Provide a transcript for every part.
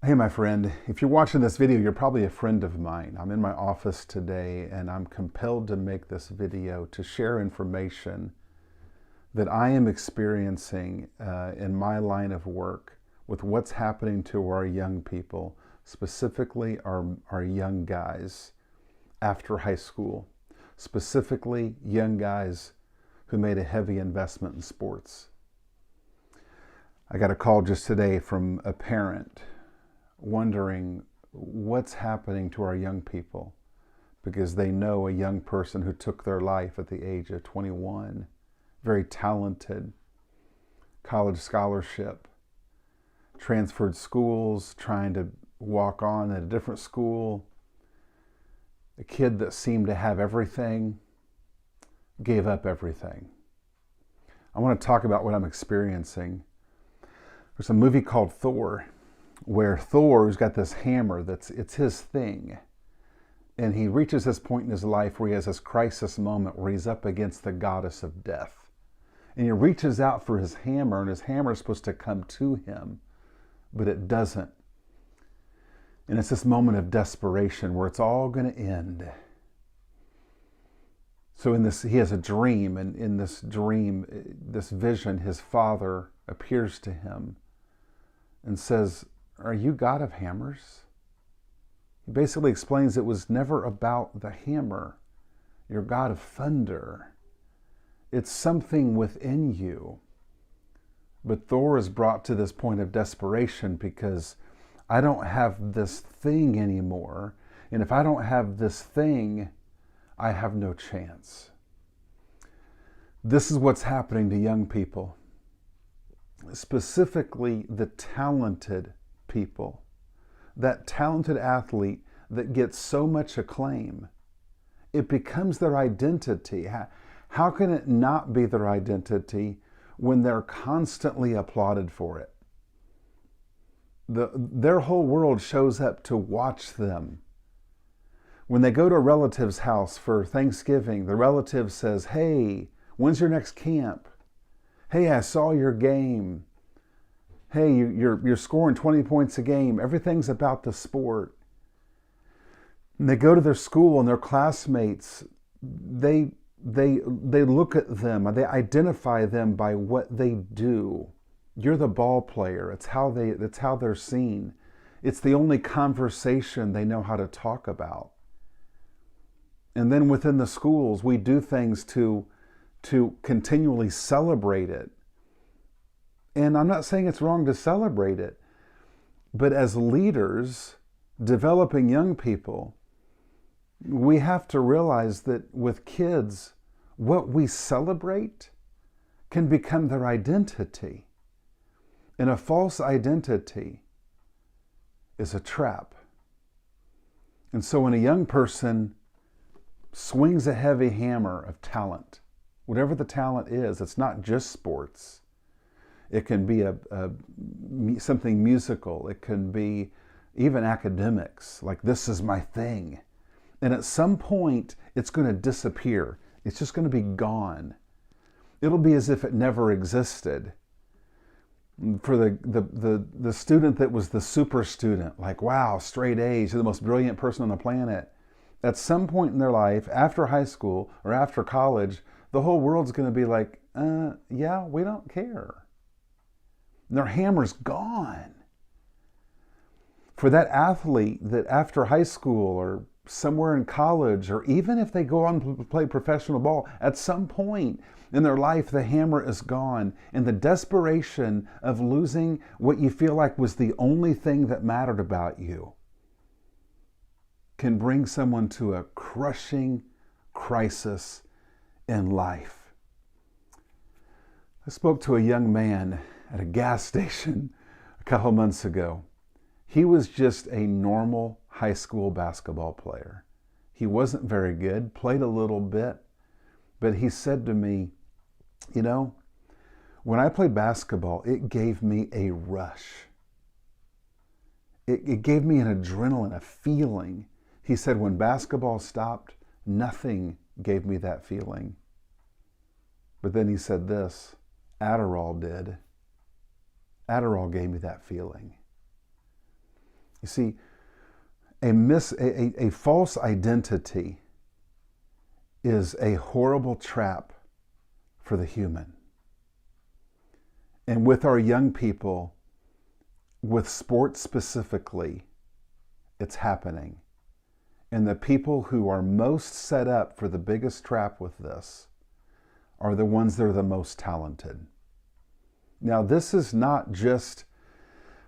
Hey, my friend, if you're watching this video, you're probably a friend of mine. I'm in my office today and I'm compelled to make this video to share information that I am experiencing in my line of work with what's happening to our young people, specifically our young guys after high school, specifically young guys who made a heavy investment in sports. I got a call just today from a parent wondering what's happening to our young people because they know a young person who took their life at the age of 21, very talented, college scholarship, transferred schools, trying to walk on at a different school, a kid that seemed to have everything, gave up everything. I want to talk about what I'm experiencing. There's a movie called Thor, where Thor's got this hammer it's his thing. And he reaches this point in his life where he has this crisis moment where he's up against the goddess of death. And he reaches out for his hammer, and his hammer is supposed to come to him, but it doesn't. And it's this moment of desperation where it's all going to end. So he has a dream, and in this dream, this vision, his father appears to him and says, "Are you God of hammers?" He basically explains it was never about the hammer. You're God of thunder. It's something within you. But Thor is brought to this point of desperation because I don't have this thing anymore. And if I don't have this thing, I have no chance. This is what's happening to young people, specifically the talented people, that talented athlete that gets so much acclaim. It becomes their identity. How can it not be their identity when they're constantly applauded for it? Their whole world shows up to watch them. When they go to a relative's house for Thanksgiving, the relative says, "Hey, when's your next camp? Hey, I saw your game. Hey, you're scoring 20 points a game." Everything's about the sport. And they go to their school and their classmates, they look at them, they identify them by what they do. You're the ball player. It's how they're seen. It's the only conversation they know how to talk about. And then within the schools, we do things to continually celebrate it. And I'm not saying it's wrong to celebrate it, but as leaders developing young people, we have to realize that with kids, what we celebrate can become their identity. And a false identity is a trap. And so when a young person swings a heavy hammer of talent, whatever the talent is, it's not just sports. It can be something musical. It can be even academics, like this is my thing. And at some point, it's going to disappear. It's just going to be gone. It'll be as if it never existed. For the student that was the super student, like, wow, straight A's, you're the most brilliant person on the planet. At some point in their life, after high school or after college, the whole world's going to be like, yeah, we don't care. And their hammer's gone. For that athlete that after high school or somewhere in college, or even if they go on to play professional ball, at some point in their life, the hammer is gone. And the desperation of losing what you feel like was the only thing that mattered about you can bring someone to a crushing crisis in life. I spoke to a young man at a gas station a couple months ago. He was just a normal high school basketball player. He wasn't very good, played a little bit, but he said to me, "You know, when I played basketball, it gave me a rush. It gave me an adrenaline, a feeling." He said, "When basketball stopped, nothing gave me that feeling." But then he said this, "Adderall did. Adderall gave me that feeling." You see, a false identity is a horrible trap for the human. And with our young people, with sports specifically, it's happening. And the people who are most set up for the biggest trap with this are the ones that are the most talented. Now, this is not just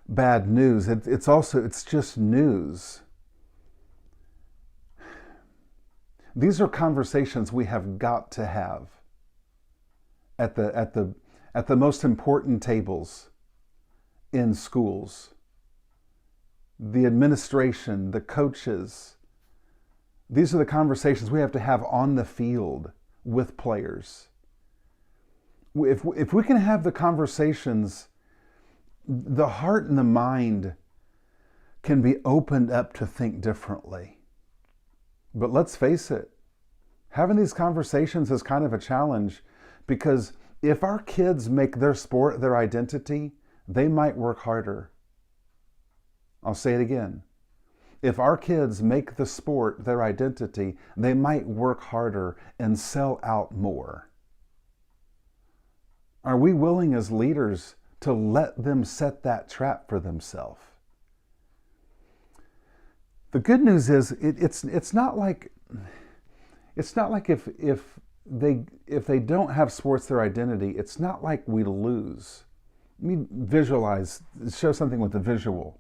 bad news. It's just news. These are conversations we have got to have at the most important tables in schools. The administration, the coaches. These are the conversations we have to have on the field with players. If we can have the conversations, the heart and the mind can be opened up to think differently. But let's face it, having these conversations is kind of a challenge, because if our kids make their sport their identity, they might work harder. I'll say it again. If our kids make the sport their identity, they might work harder and sell out more. Are we willing as leaders to let them set that trap for themselves? The good news is it's not like if they don't have sports their identity, it's not like we lose. Let me visualize, show something with a visual.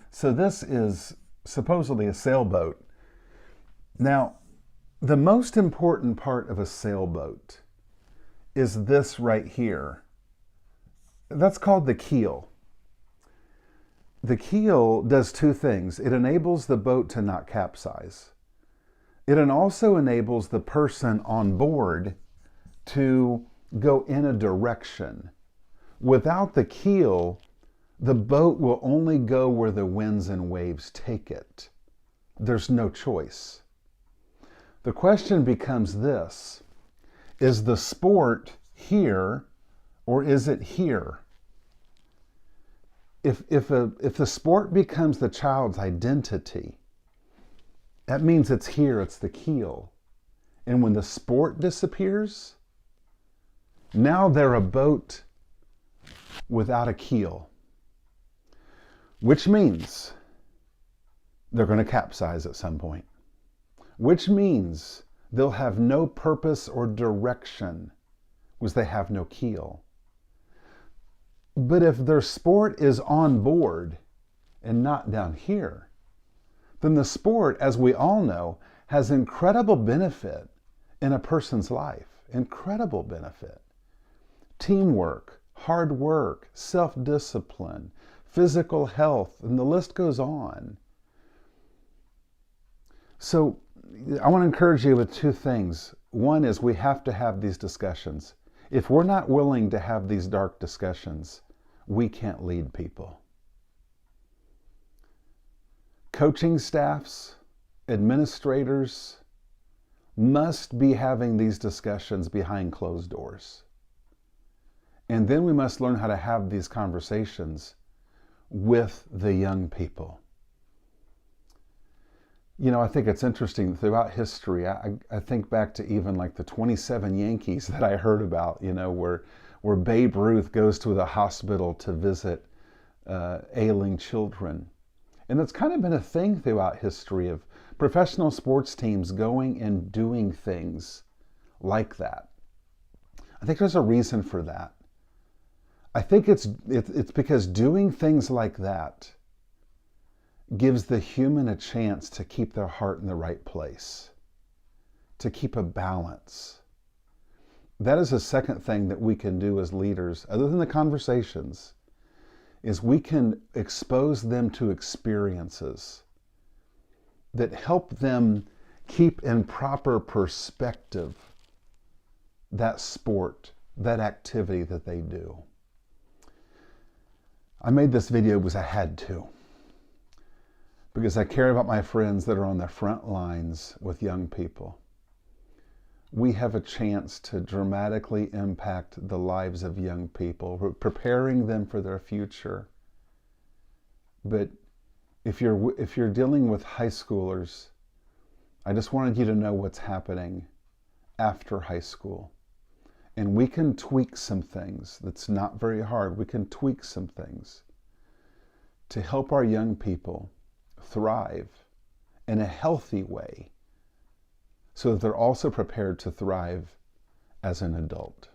So this is supposedly a sailboat. Now, the most important part of a sailboat is this right here. That's called the keel. The keel does two things. It enables the boat to not capsize. It also enables the person on board to go in a direction. Without the keel, the boat will only go where the winds and waves take it. There's no choice. The question becomes this: is the sport here or is it here? If the sport becomes the child's identity, that means it's here, it's the keel. And when the sport disappears, now they're a boat without a keel, which means they're going to capsize at some point, which means they'll have no purpose or direction because they have no keel. But if their sport is on board and not down here, then the sport, as we all know, has incredible benefit in a person's life. Incredible benefit. Teamwork, hard work, self-discipline, physical health, and the list goes on. So I want to encourage you with two things. One is we have to have these discussions. If we're not willing to have these dark discussions, we can't lead people. Coaching staffs, administrators must be having these discussions behind closed doors. And then we must learn how to have these conversations with the young people. You know, I think it's interesting throughout history. I think back to even like the 27 Yankees that I heard about, you know, where Babe Ruth goes to the hospital to visit ailing children. And it's kind of been a thing throughout history of professional sports teams going and doing things like that. I think there's a reason for that. I think it's because doing things like that gives the human a chance to keep their heart in the right place, to keep a balance. That is a second thing that we can do as leaders, other than the conversations, is we can expose them to experiences that help them keep in proper perspective that sport, that activity that they do. I made this video because I had to. Because I care about my friends that are on the front lines with young people. We have a chance to dramatically impact the lives of young people. We're preparing them for their future. But if you're dealing with high schoolers, I just wanted you to know what's happening after high school. And we can tweak some things. That's not very hard. We can tweak some things to help our young people thrive in a healthy way so that they're also prepared to thrive as an adult.